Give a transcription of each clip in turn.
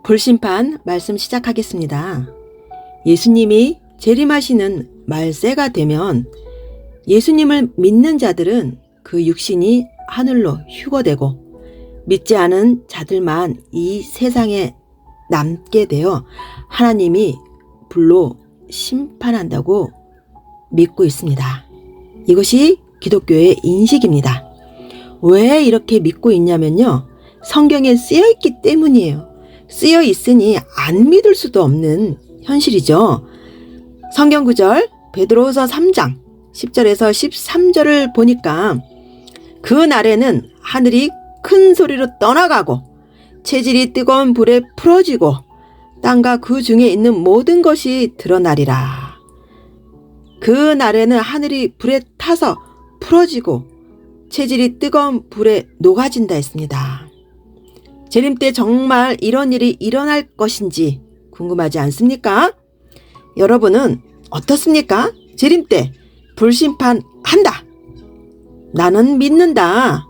불심판 말씀 시작하겠습니다. 예수님이 재림하시는 말세가 되면 예수님을 믿는 자들은 그 육신이 하늘로 휴거되고 믿지 않은 자들만 이 세상에 남게 되어 하나님이 불로 심판한다고 믿고 있습니다. 이것이 기독교의 인식입니다. 왜 이렇게 믿고 있냐면요. 성경에 쓰여 있기 때문이에요. 쓰여 있으니 안 믿을 수도 없는 현실이죠. 성경 구절 베드로후서 3장 10절에서 13절을 보니까 그 날에는 하늘이 큰 소리로 떠나가고 체질이 뜨거운 불에 풀어지고 땅과 그 중에 있는 모든 것이 드러나리라. 그 날에는 하늘이 불에 타서 풀어지고 체질이 뜨거운 불에 녹아진다 했습니다. 재림 때 정말 이런 일이 일어날 것인지 궁금하지 않습니까? 여러분은 어떻습니까? 재림 때 불심판 한다. 나는 믿는다.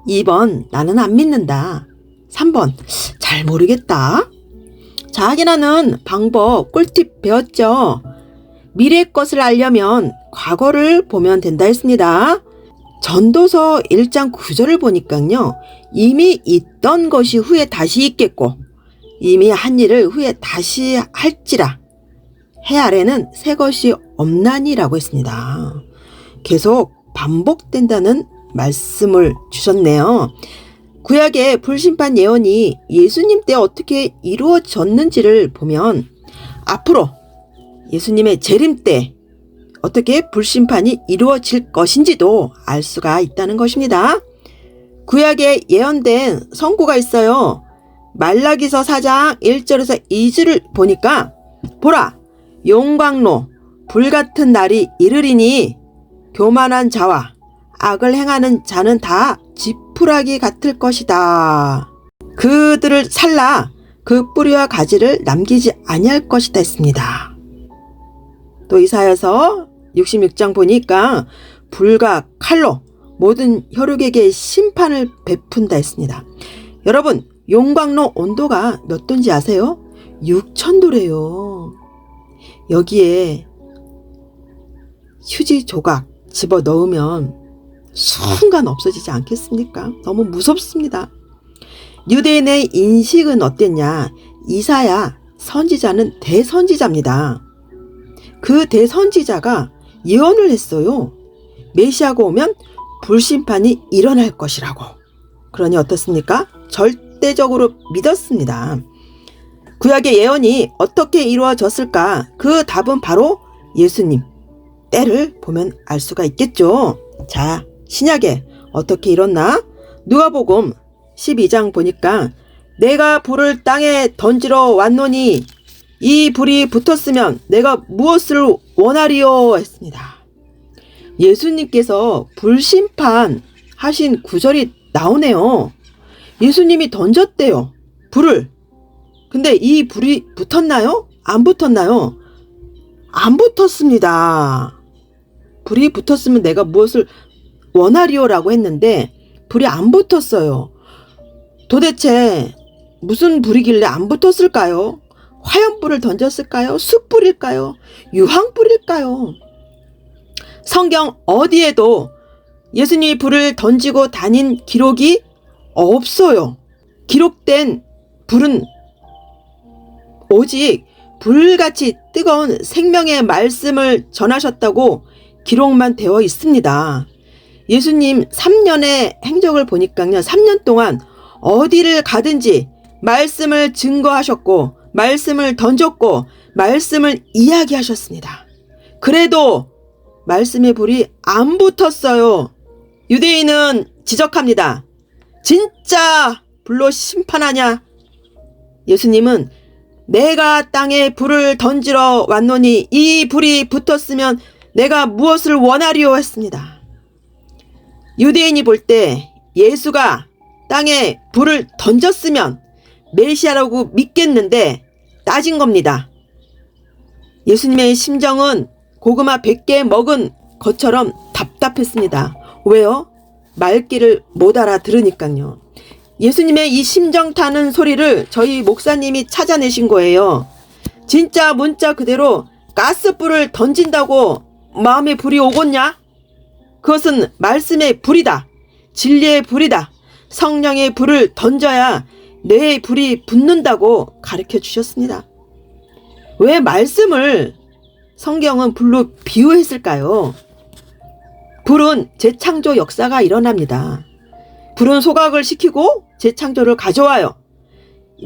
2번 나는 안 믿는다. 3번 잘 모르겠다. 자, 확인하는 방법 꿀팁 배웠죠? 미래의 것을 알려면 과거를 보면 된다 했습니다. 전도서 1장 9절을 보니까요. 이미 있던 것이 후에 다시 있겠고 이미 한 일을 후에 다시 할지라 해 아래는 새 것이 없나니라고 했습니다. 계속 반복된다는 말씀을 주셨네요. 구약의 불심판 예언이 예수님 때 어떻게 이루어졌는지를 보면 앞으로 예수님의 재림 때 어떻게 불심판이 이루어질 것인지도 알 수가 있다는 것입니다. 구약에 예언된 선고가 있어요. 말라기서 4장 1절에서 2절을 보니까 보라 용광로 불같은 날이 이르리니 교만한 자와 악을 행하는 자는 다 지푸라기 같을 것이다. 그들을 살라 그 뿌리와 가지를 남기지 아니할 것이다 했습니다. 또 이사야서 66장 보니까 불과 칼로 모든 혈육에게 심판을 베푼다 했습니다. 여러분 용광로 온도가 몇 도인지 아세요? 6,000도래요. 여기에 휴지 조각 집어넣으면 순간 없어지지 않겠습니까? 너무 무섭습니다. 유대인의 인식은 어땠냐? 이사야 선지자는 대선지자입니다. 그 대선지자가 예언을 했어요. 메시아가 오면 불심판이 일어날 것이라고. 그러니 어떻습니까? 절대적으로 믿었습니다. 구약의 예언이 어떻게 이루어졌을까? 그 답은 바로 예수님 때를 보면 알 수가 있겠죠. 자, 신약에 어떻게 일어나? 누가복음 12장 보니까 내가 불을 땅에 던지러 왔노니 이 불이 붙었으면 내가 무엇을 원하리요 했습니다. 예수님께서 불심판 하신 구절이 나오네요. 예수님이 던졌대요. 불을. 근데 이 불이 붙었나요? 안 붙었나요? 안 붙었습니다. 불이 붙었으면 내가 무엇을 원하리요라고 했는데 불이 안 붙었어요. 도대체 무슨 불이길래 안 붙었을까요? 화염불을 던졌을까요? 숯불일까요? 유황불일까요? 성경 어디에도 예수님이 불을 던지고 다닌 기록이 없어요. 기록된 불은 오직 불같이 뜨거운 생명의 말씀을 전하셨다고 기록만 되어 있습니다. 예수님 3년의 행적을 보니까요. 3년 동안 어디를 가든지 말씀을 증거하셨고 말씀을 던졌고 말씀을 이야기하셨습니다. 그래도 말씀의 불이 안 붙었어요. 유대인은 지적합니다. 진짜 불로 심판하냐? 예수님은 내가 땅에 불을 던지러 왔노니 이 불이 붙었으면 내가 무엇을 원하리요 했습니다. 유대인이 볼 때 예수가 땅에 불을 던졌으면 메시아라고 믿겠는데 따진 겁니다. 예수님의 심정은 고구마 100개 먹은 것처럼 답답했습니다. 왜요? 말귀를 못 알아들으니까요. 예수님의 이 심정 타는 소리를 저희 목사님이 찾아내신 거예요. 진짜 문자 그대로 가스불을 던진다고 마음에 불이 오겠냐? 그것은 말씀의 불이다. 진리의 불이다. 성령의 불을 던져야 내 불이 붙는다고 가르쳐 주셨습니다. 왜 말씀을 성경은 불로 비유했을까요? 불은 재창조 역사가 일어납니다. 불은 소각을 시키고 재창조를 가져와요.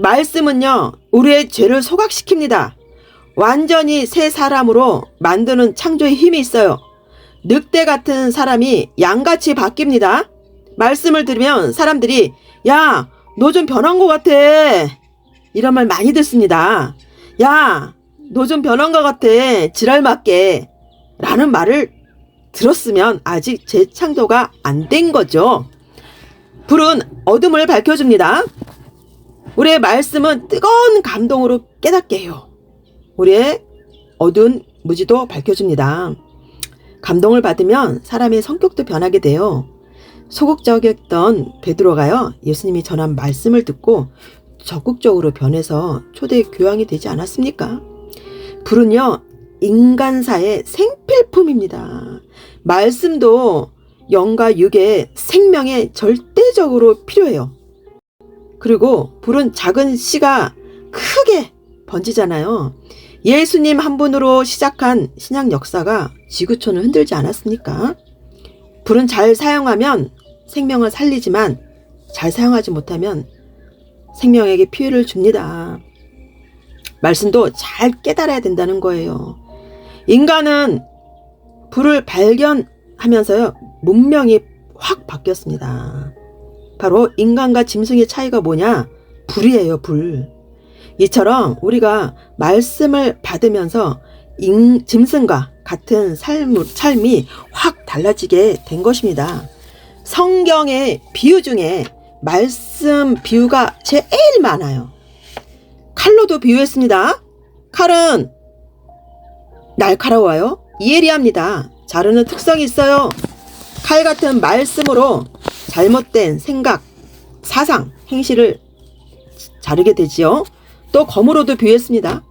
말씀은요, 우리의 죄를 소각시킵니다. 완전히 새 사람으로 만드는 창조의 힘이 있어요. 늑대 같은 사람이 양같이 바뀝니다. 말씀을 들으면 사람들이 야, 너 좀 변한 것 같아. 이런 말 많이 듣습니다. 야, 너 좀 변한 것 같아. 지랄 맞게. 라는 말을 들었으면 아직 재창조가 안 된 거죠. 불은 어둠을 밝혀줍니다. 우리의 말씀은 뜨거운 감동으로 깨닫게 해요. 우리의 어두운 무지도 밝혀줍니다. 감동을 받으면 사람의 성격도 변하게 돼요. 소극적이었던 베드로가요, 예수님이 전한 말씀을 듣고 적극적으로 변해서 초대 교황이 되지 않았습니까? 불은요, 인간사의 생필품입니다. 말씀도 영과 육의 생명에 절대적으로 필요해요. 그리고 불은 작은 씨가 크게 번지잖아요. 예수님 한 분으로 시작한 신약 역사가 지구촌을 흔들지 않았습니까? 불은 잘 사용하면 생명을 살리지만 잘 사용하지 못하면 생명에게 피해를 줍니다. 말씀도 잘 깨달아야 된다는 거예요. 인간은 불을 발견하면서요, 문명이 확 바뀌었습니다. 바로 인간과 짐승의 차이가 뭐냐? 불이에요, 불. 이처럼 우리가 말씀을 받으면서 짐승과 같은 삶이 확 달라지게 된 것입니다. 성경의 비유 중에 말씀 비유가 제일 많아요. 칼로도 비유했습니다. 칼은 날카로워요. 예리합니다. 자르는 특성이 있어요. 칼 같은 말씀으로 잘못된 생각, 사상, 행실을 자르게 되지요. 또 검으로도 비유했습니다.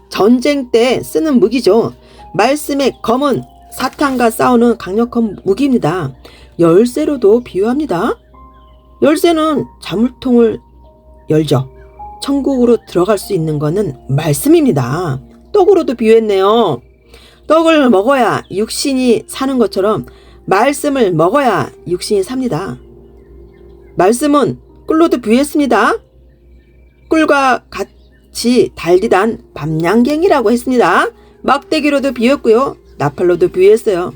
전쟁 때 쓰는 무기죠. 말씀의 검은 사탄과 싸우는 강력한 무기입니다. 열쇠로도 비유합니다. 열쇠는 자물통을 열죠. 천국으로 들어갈 수 있는 것은 말씀입니다. 떡으로도 비유했네요. 떡을 먹어야 육신이 사는 것처럼 말씀을 먹어야 육신이 삽니다. 말씀은 꿀로도 비유했습니다. 꿀과 같이 달디단 밤양갱이라고 했습니다. 막대기로도 비유했고요. 나팔로도 비유했어요.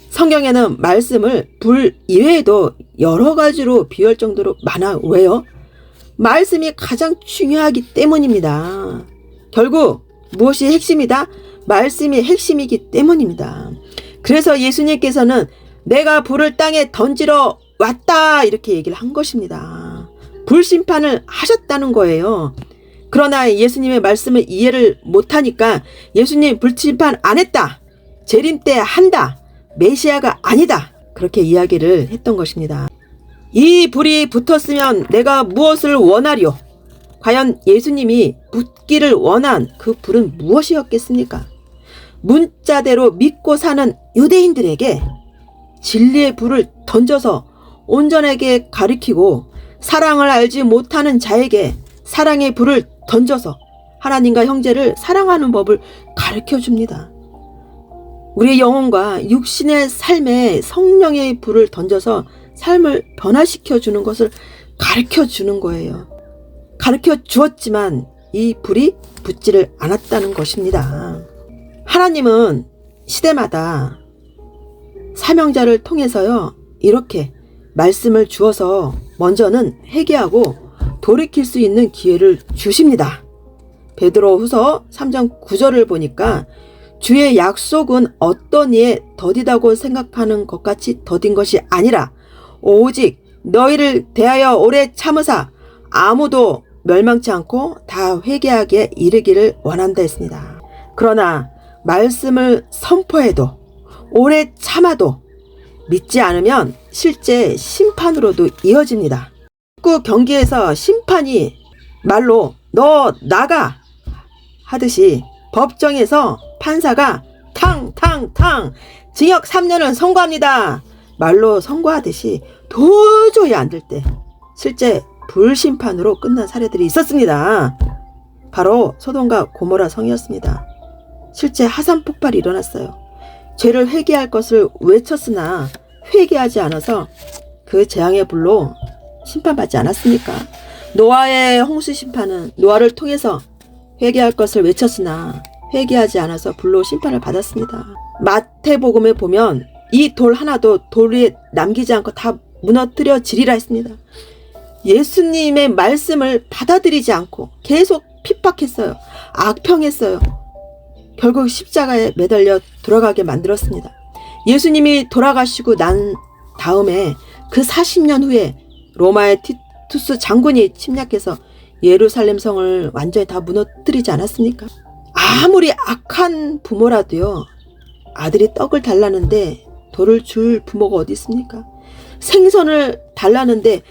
성경에는 말씀을 불 이외에도 여러 가지로 비유할 정도로 많아. 왜요? 말씀이 가장 중요하기 때문입니다. 결국 무엇이 핵심이다? 말씀이 핵심이기 때문입니다. 그래서 예수님께서는 내가 불을 땅에 던지러 왔다 이렇게 얘기를 한 것입니다. 불심판을 하셨다는 거예요. 그러나 예수님의 말씀을 이해를 못하니까 예수님 불심판 안 했다. 재림 때 한다. 메시아가 아니다. 그렇게 이야기를 했던 것입니다. 이 불이 붙었으면 내가 무엇을 원하리요? 과연 예수님이 붙기를 원한 그 불은 무엇이었겠습니까? 문자대로 믿고 사는 유대인들에게 진리의 불을 던져서 온전하게 가리키고 사랑을 알지 못하는 자에게 사랑의 불을 던져서 하나님과 형제를 사랑하는 법을 가르쳐 줍니다. 우리의 영혼과 육신의 삶에 성령의 불을 던져서 삶을 변화시켜 주는 것을 가르쳐 주는 거예요. 가르쳐 주었지만 이 불이 붙지를 않았다는 것입니다. 하나님은 시대마다 사명자를 통해서요, 이렇게 말씀을 주어서 먼저는 회개하고 돌이킬 수 있는 기회를 주십니다. 베드로후서 3장 9절을 보니까 주의 약속은 어떤 이에 더디다고 생각하는 것 같이 더딘 것이 아니라 오직 너희를 대하여 오래 참으사 아무도 멸망치 않고 다 회개하게 이르기를 원한다 했습니다. 그러나 말씀을 선포해도 오래 참아도 믿지 않으면 실제 심판으로도 이어집니다. 축구 경기에서 심판이 말로 너 나가 하듯이 법정에서 판사가 탕탕탕 징역 3년을 선고합니다 말로 선고하듯이 도저히 안 될 때 실제 불심판으로 끝난 사례들이 있었습니다. 바로 소돔과 고모라 성이었습니다. 실제 화산 폭발이 일어났어요. 죄를 회개할 것을 외쳤으나 회개하지 않아서 그 재앙의 불로 심판받지 않았습니까? 노아의 홍수 심판은 노아를 통해서 회개할 것을 외쳤으나 회개하지 않아서 불로 심판을 받았습니다. 마태복음에 보면 이 돌 하나도 돌에 남기지 않고 다 무너뜨려 지리라 했습니다. 예수님의 말씀을 받아들이지 않고 계속 핍박했어요. 악평했어요. 결국 십자가에 매달려 돌아가게 만들었습니다. 예수님이 돌아가시고 난 다음에 그 40년 후에 로마의 티투스 장군이 침략해서 예루살렘 성을 완전히 다 무너뜨리지 않았습니까? 아무리 악한 부모라도요, 아들이 떡을 달라는데 돌을 줄 부모가 어디 있습니까? 생선을 달라는데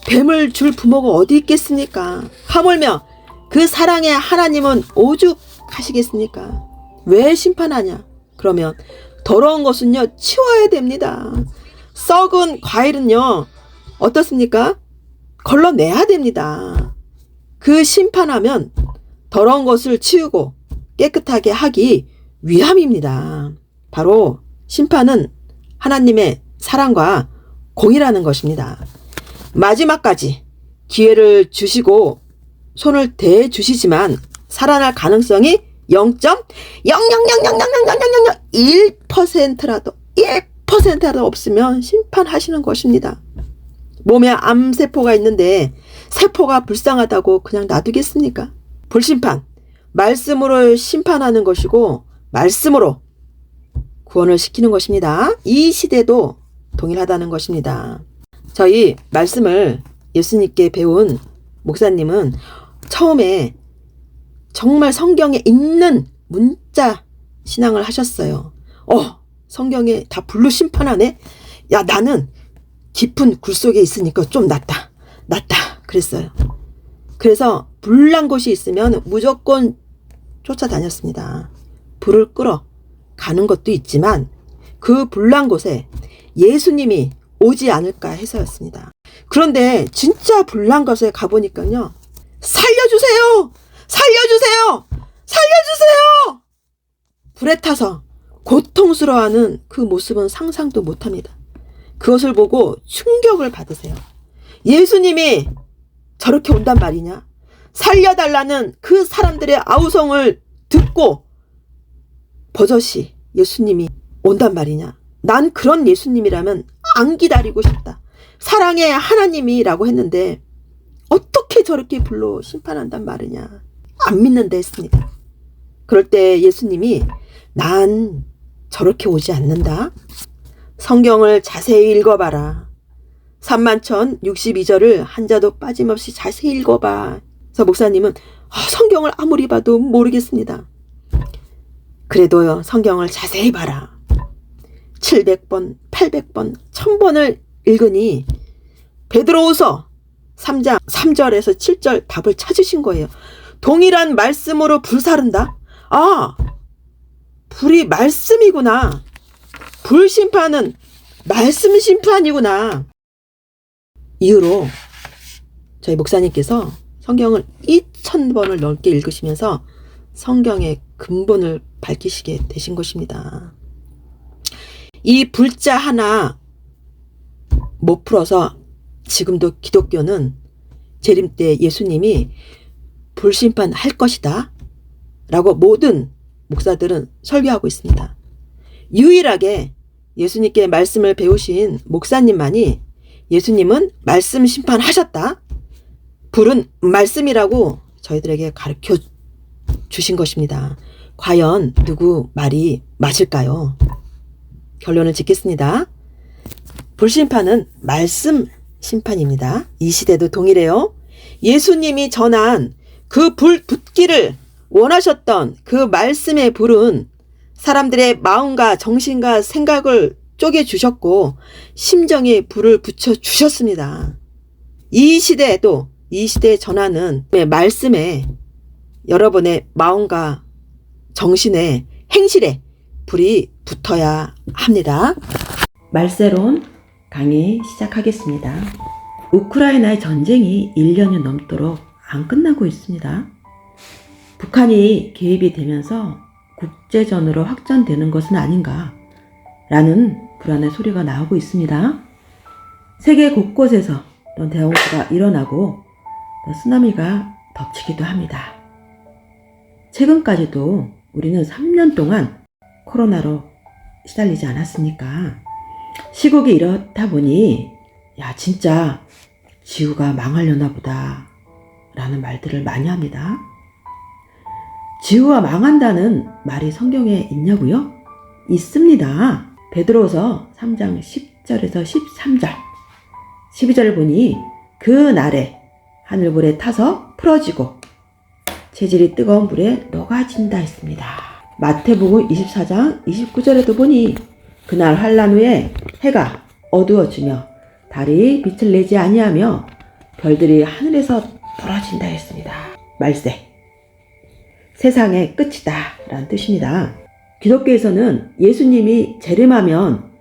뱀을 줄 부모가 어디 있겠습니까? 하물며 그 사랑의 하나님은 오죽하시겠습니까? 왜 심판하냐? 그러면 더러운 것은요, 치워야 됩니다. 썩은 과일은요, 어떻습니까? 걸러내야 됩니다. 그 심판하면 더러운 것을 치우고 깨끗하게 하기 위함입니다. 바로 심판은 하나님의 사랑과 공의라는 것입니다. 마지막까지 기회를 주시고 손을 대주시지만 살아날 가능성이 0.000000001%라도 1%라도 없으면 심판하시는 것입니다. 몸에 암세포가 있는데 세포가 불쌍하다고 그냥 놔두겠습니까? 불심판, 말씀으로 심판하는 것이고 말씀으로 구원을 시키는 것입니다. 이 시대도 동일하다는 것입니다. 저희 말씀을 예수님께 배운 목사님은 처음에 정말 성경에 있는 문자 신앙을 하셨어요. 성경에 다 불로 심판하네? 야, 나는 깊은 굴 속에 있으니까 좀 낫다 그랬어요. 그래서 불난 곳이 있으면 무조건 쫓아다녔습니다. 불을 끌어 가는 것도 있지만 그 불난 곳에 예수님이 오지 않을까 해서였습니다. 그런데 진짜 불난 곳에 가보니까요, 살려주세요! 불에 타서 고통스러워하는 그 모습은 상상도 못합니다. 그것을 보고 충격을 받으세요. 예수님이 저렇게 온단 말이냐? 살려달라는 그 사람들의 아우성을 듣고 버젓이 예수님이 온단 말이냐? 난 그런 예수님이라면 안 기다리고 싶다. 사랑의 하나님이라고 했는데 어떻게 저렇게 불로 심판한단 말이냐? 안 믿는다 했습니다. 그럴 때 예수님이 난 저렇게 오지 않는다. 성경을 자세히 읽어봐라. 31,062절을 한자도 빠짐없이 자세히 읽어봐. 그래서 목사님은 성경을 아무리 봐도 모르겠습니다. 그래도요, 성경을 자세히 봐라. 700번, 800번, 1000번을 읽으니 베드로후서 3장 3절에서 7절 답을 찾으신 거예요. 동일한 말씀으로 불사른다? 불이 말씀이구나. 불심판은 말씀 심판이구나. 이후로 저희 목사님께서 성경을 2000번을 넘게 읽으시면서 성경의 근본을 밝히시게 되신 것입니다. 이 불자 하나 못 풀어서 지금도 기독교는 재림 때 예수님이 불심판할 것이다 라고 모든 목사들은 설교하고 있습니다. 유일하게 예수님께 말씀을 배우신 목사님만이 예수님은 말씀 심판하셨다. 불은 말씀이라고 저희들에게 가르쳐 주신 것입니다. 과연 누구 말이 맞을까요? 결론을 짓겠습니다. 불심판은 말씀 심판입니다. 이 시대도 동일해요. 예수님이 전한 그 불 붙기를 원하셨던 그 말씀의 불은 사람들의 마음과 정신과 생각을 쪼개주셨고 심정에 불을 붙여주셨습니다. 이 시대에도 이 시대의 전하는 말씀에 여러분의 마음과 정신에 행실에 불이 붙어야 합니다. 말세론 강의 시작하겠습니다. 우크라이나의 전쟁이 1년이 넘도록 안 끝나고 있습니다. 북한이 개입이 되면서 국제전으로 확전되는 것은 아닌가 라는 불안의 소리가 나오고 있습니다. 세계 곳곳에서 또 대홍수가 일어나고 또 쓰나미가 덮치기도 합니다. 최근까지도 우리는 3년 동안 코로나로 시달리지 않았습니까? 시국이 이렇다 보니 야 진짜 지구가 망하려나 보다 라는 말들을 많이 합니다. 지구가 망한다는 말이 성경에 있냐고요? 있습니다. 베드로서 3장 10절에서 13절 12절을 보니 그 날에 하늘불에 타서 풀어지고 체질이 뜨거운 불에 녹아진다 했습니다. 마태복음 24장 29절에도 보니 그날 환란 후에 해가 어두워지며 달이 빛을 내지 아니하며 별들이 하늘에서 떨어진다 했습니다. 말세 세상의 끝이다 라는 뜻입니다. 기독교에서는 예수님이 재림하면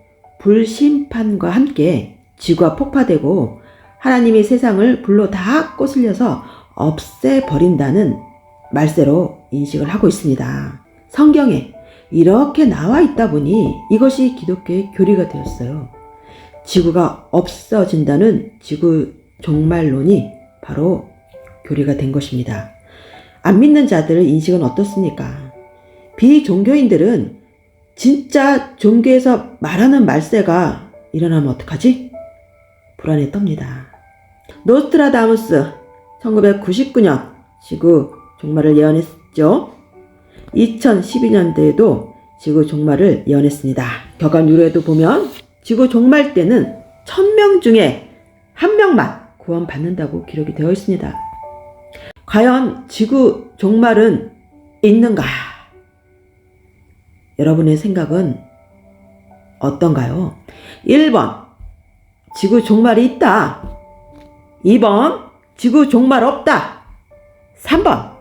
불심판과 함께 지구가 폭파되고 하나님이 세상을 불로 다 꼬슬려서 없애버린다는 말세로 인식을 하고 있습니다. 성경에 이렇게 나와 있다 보니 이것이 기독교의 교리가 되었어요. 지구가 없어진다는 지구 종말론이 바로 교리가 된 것입니다. 안 믿는 자들의 인식은 어떻습니까? 비종교인들은 진짜 종교에서 말하는 말세가 일어나면 어떡하지? 불안에 떱니다. 노스트라다무스 1999년 지구 종말을 예언했죠. 2012년대에도 지구 종말을 예언했습니다. 격언유래도 보면 지구 종말 때는 1000명 중에 1명만 구원받는다고 기록이 되어 있습니다. 과연 지구 종말은 있는가? 여러분의 생각은 어떤가요? 1번 지구 종말이 있다. 2번 지구 종말 없다. 3번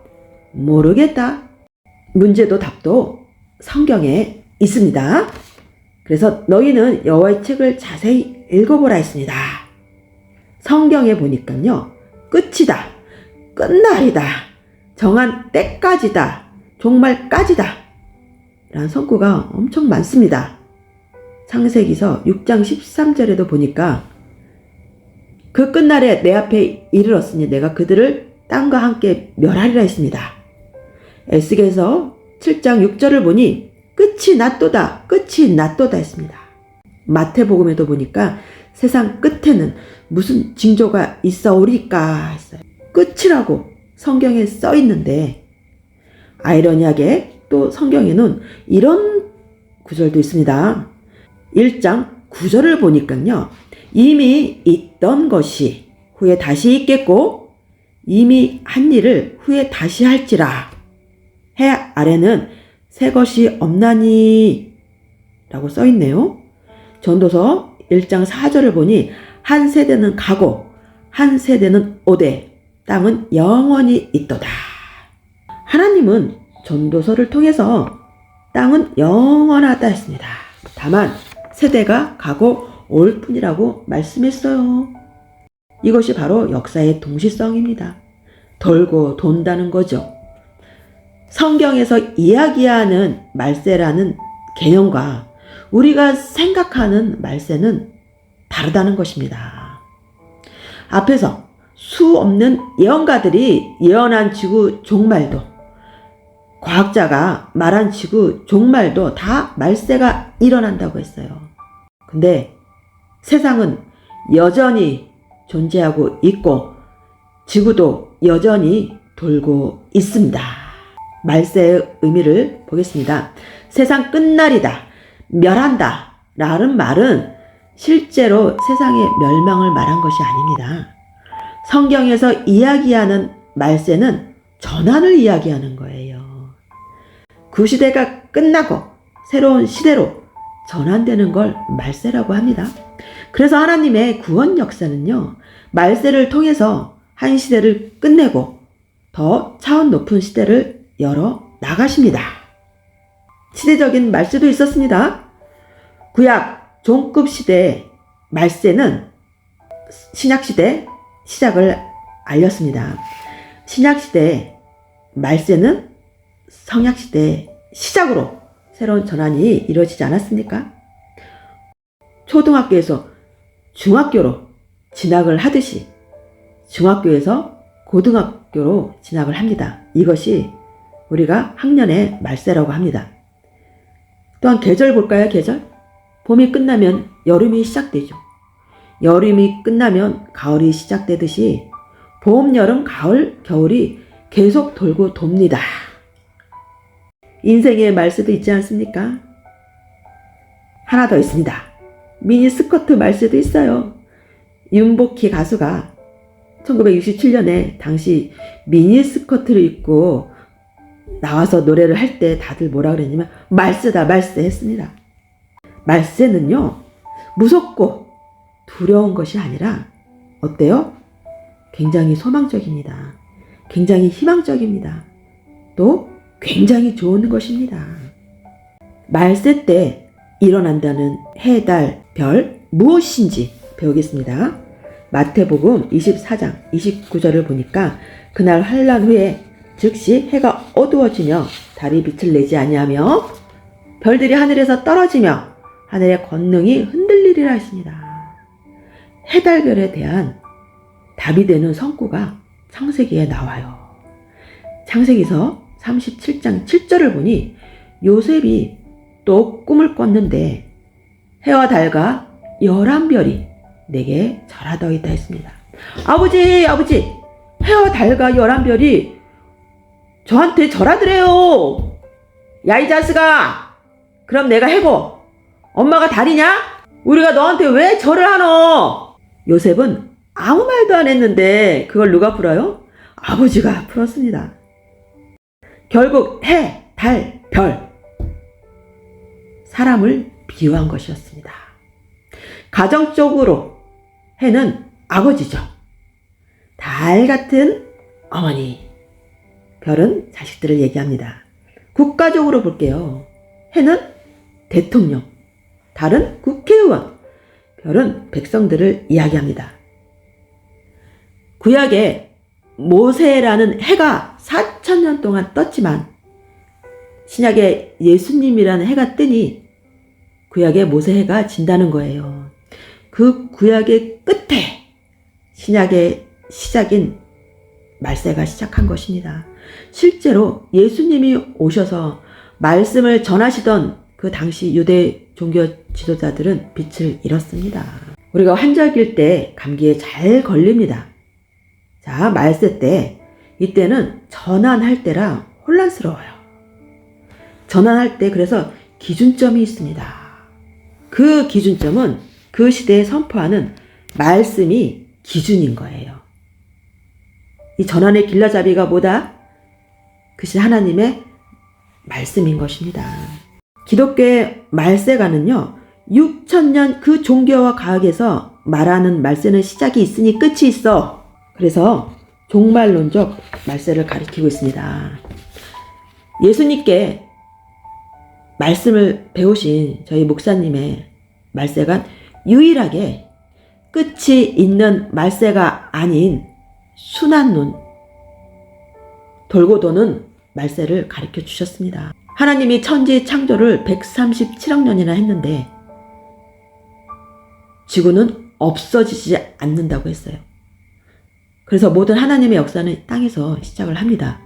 모르겠다. 문제도 답도 성경에 있습니다. 그래서 너희는 여호와의 책을 자세히 읽어보라 했습니다. 성경에 보니까요. 끝이다. 끝날이다. 정한 때까지다. 종말까지다. 라는 선구가 엄청 많습니다. 창세기서 6장 13절에도 보니까 그 끝날에 내 앞에 이르렀으니 내가 그들을 땅과 함께 멸하리라 했습니다. 에스겔서 7장 6절을 보니 끝이 났도다. 끝이 났도다 했습니다. 마태복음에도 보니까 세상 끝에는 무슨 징조가 있어오리까 했어요. 끝이라고 성경에 써 있는데 아이러니하게 또 성경에는 이런 구절도 있습니다. 1장 9절을 보니까요. 이미 있던 것이 후에 다시 있겠고 이미 한 일을 후에 다시 할지라 해 아래는 새 것이 없나니 라고 써 있네요. 전도서 1장 4절을 보니 한 세대는 가고 한 세대는 오되 땅은 영원히 있도다. 하나님은 전도서를 통해서 땅은 영원하다 했습니다. 다만 세대가 가고 올 뿐이라고 말씀했어요. 이것이 바로 역사의 동시성입니다. 돌고 돈다는 거죠. 성경에서 이야기하는 말세라는 개념과 우리가 생각하는 말세는 다르다는 것입니다. 앞에서 수 없는 예언가들이 예언한 지구 종말도 과학자가 말한 지구 종말도 다 말세가 일어난다고 했어요. 근데 세상은 여전히 존재하고 있고 지구도 여전히 돌고 있습니다. 말세의 의미를 보겠습니다. 세상 끝날이다, 멸한다 라는 말은 실제로 세상의 멸망을 말한 것이 아닙니다. 성경에서 이야기하는 말세는 전환을 이야기하는 거예요. 그 시대가 끝나고 새로운 시대로 전환되는 걸 말세라고 합니다. 그래서 하나님의 구원 역사는요, 말세를 통해서 한 시대를 끝내고 더 차원 높은 시대를 열어 나가십니다. 시대적인 말세도 있었습니다. 구약 종급 시대의 말세는 신약시대 시작을 알렸습니다. 신약시대의 말세는 성약시대의 시작으로 새로운 전환이 이루어지지 않았습니까? 초등학교에서 중학교로 진학을 하듯이 중학교에서 고등학교로 진학을 합니다. 이것이 우리가 학년의 말세라고 합니다. 또한 계절 볼까요? 계절? 봄이 끝나면 여름이 시작되죠. 여름이 끝나면 가을이 시작되듯이 봄, 여름, 가을, 겨울이 계속 돌고 돕니다. 인생의 말세도 있지 않습니까? 하나 더 있습니다. 미니스커트 말세도 있어요. 윤복희 가수가 1967년에 당시 미니스커트를 입고 나와서 노래를 할 때 다들 뭐라 그랬냐면 말세다 말세 했습니다. 말세는요, 무섭고 두려운 것이 아니라 어때요? 굉장히 소망적입니다. 굉장히 희망적입니다. 또 굉장히 좋은 것입니다. 말세 때 일어난다는 해, 달, 별 무엇인지 배우겠습니다. 마태복음 24장 29절을 보니까 그날 환란 후에 즉시 해가 어두워지며 달이 빛을 내지 아니하며 별들이 하늘에서 떨어지며 하늘의 권능이 흔들리리라 했습니다. 해달별에 대한 답이 되는 성구가 창세기에 나와요. 창세기서 37장 7절을 보니 요셉이 또 꿈을 꿨는데 해와 달과 11별이 내게 절하더이다 했습니다. 아버지 해와 달과 11별이 저한테 절하더래요. 야 이 자식아, 그럼 내가 해고 엄마가 달이냐? 우리가 너한테 왜 절을 하노? 요셉은 아무 말도 안 했는데 그걸 누가 풀어요? 아버지가 풀었습니다. 결국 해, 달, 별, 사람을 비유한 것이었습니다. 가정적으로 해는 아버지죠. 달 같은 어머니, 별은 자식들을 얘기합니다. 국가적으로 볼게요. 해는 대통령, 달은 국회의원, 별은 백성들을 이야기합니다. 구약에 모세라는 해가 4,000년 동안 떴지만 신약에 예수님이라는 해가 뜨니 구약의 모세해가 진다는 거예요. 그 구약의 끝에 신약의 시작인 말세가 시작한 것입니다. 실제로 예수님이 오셔서 말씀을 전하시던 그 당시 유대 종교 지도자들은 빛을 잃었습니다. 우리가 환절기일 때 감기에 잘 걸립니다. 자, 말세 때 이때는 전환할 때라 혼란스러워요. 전환할 때 그래서 기준점이 있습니다. 그 기준점은 그 시대에 선포하는 말씀이 기준인 거예요. 이 전환의 길라잡이가 뭐다? 그것이 하나님의 말씀인 것입니다. 기독교의 말세가는요, 6,000년 그 종교와 과학에서 말하는 말세는 시작이 있으니 끝이 있어. 그래서 종말론적 말세를 가리키고 있습니다. 예수님께 말씀을 배우신 저희 목사님의 말세가 유일하게 끝이 있는 말세가 아닌 순환론, 돌고 도는 말세를 가르쳐 주셨습니다. 하나님이 천지 창조를 137억 년이나 했는데 지구는 없어지지 않는다고 했어요. 그래서 모든 하나님의 역사는 땅에서 시작을 합니다.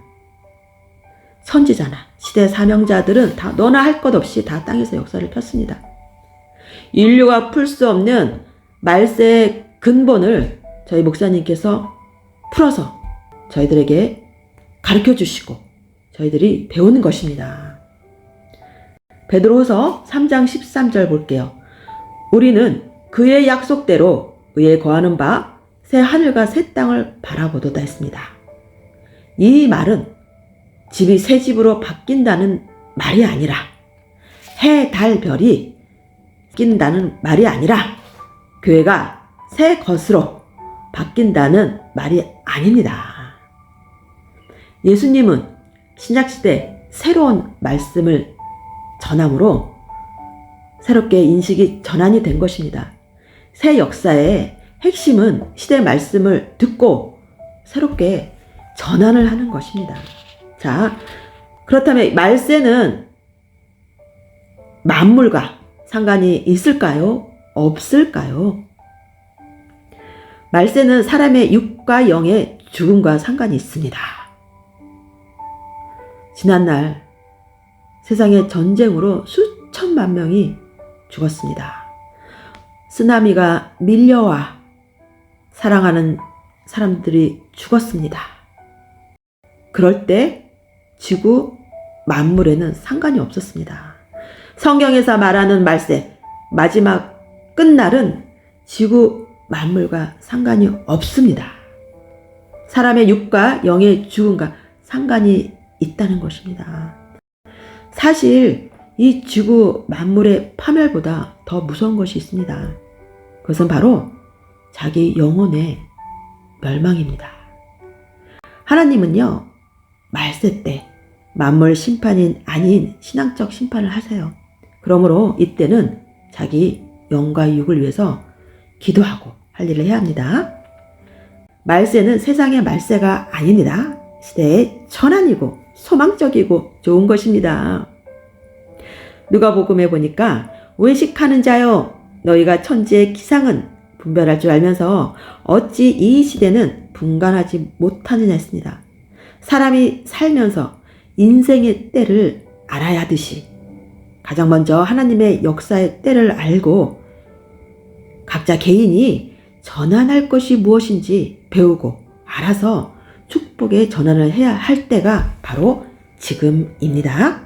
선지자나 시대 사명자들은 다 너나 할 것 없이 다 땅에서 역사를 폈습니다. 인류가 풀 수 없는 말세의 근본을 저희 목사님께서 풀어서 저희들에게 가르쳐 주시고 저희들이 배우는 것입니다. 베드로후서 3장 13절 볼게요. 우리는 그의 약속대로 의에 거하는 바 새 하늘과 새 땅을 바라보도다 했습니다. 이 말은 집이 새 집으로 바뀐다는 말이 아니라 해, 달, 별이 바뀐다는 말이 아니라 교회가 새 것으로 바뀐다는 말이 아닙니다. 예수님은 신약시대 새로운 말씀을 전함으로 새롭게 인식이 전환이 된 것입니다. 새 역사의 핵심은 시대 말씀을 듣고 새롭게 전환을 하는 것입니다. 자, 그렇다면 말세는 만물과 상관이 있을까요? 없을까요? 말세는 사람의 육과 영의 죽음과 상관이 있습니다. 지난날 세상의 전쟁으로 수천만 명이 죽었습니다. 쓰나미가 밀려와 사랑하는 사람들이 죽었습니다. 그럴 때 지구 만물에는 상관이 없었습니다. 성경에서 말하는 말세, 마지막 끝날은 지구 만물과 상관이 없습니다. 사람의 육과 영의 죽음과 상관이 있다는 것입니다. 사실 이 지구 만물의 파멸보다 더 무서운 것이 있습니다. 그것은 바로 자기 영혼의 멸망입니다. 하나님은요, 말세 때 만물 심판이 아닌 신앙적 심판을 하세요. 그러므로 이때는 자기 영과 육을 위해서 기도하고 할 일을 해야 합니다. 말세는 세상의 말세가 아닙니다. 시대의 전환이고 소망적이고 좋은 것입니다. 누가복음에 보니까 외식하는 자여 너희가 천지의 기상은 분별할 줄 알면서 어찌 이 시대는 분간하지 못하느냐 했습니다. 사람이 살면서 인생의 때를 알아야 하듯이 가장 먼저 하나님의 역사의 때를 알고 각자 개인이 전환할 것이 무엇인지 배우고 알아서 축복의 전환을 해야 할 때가 바로 지금입니다.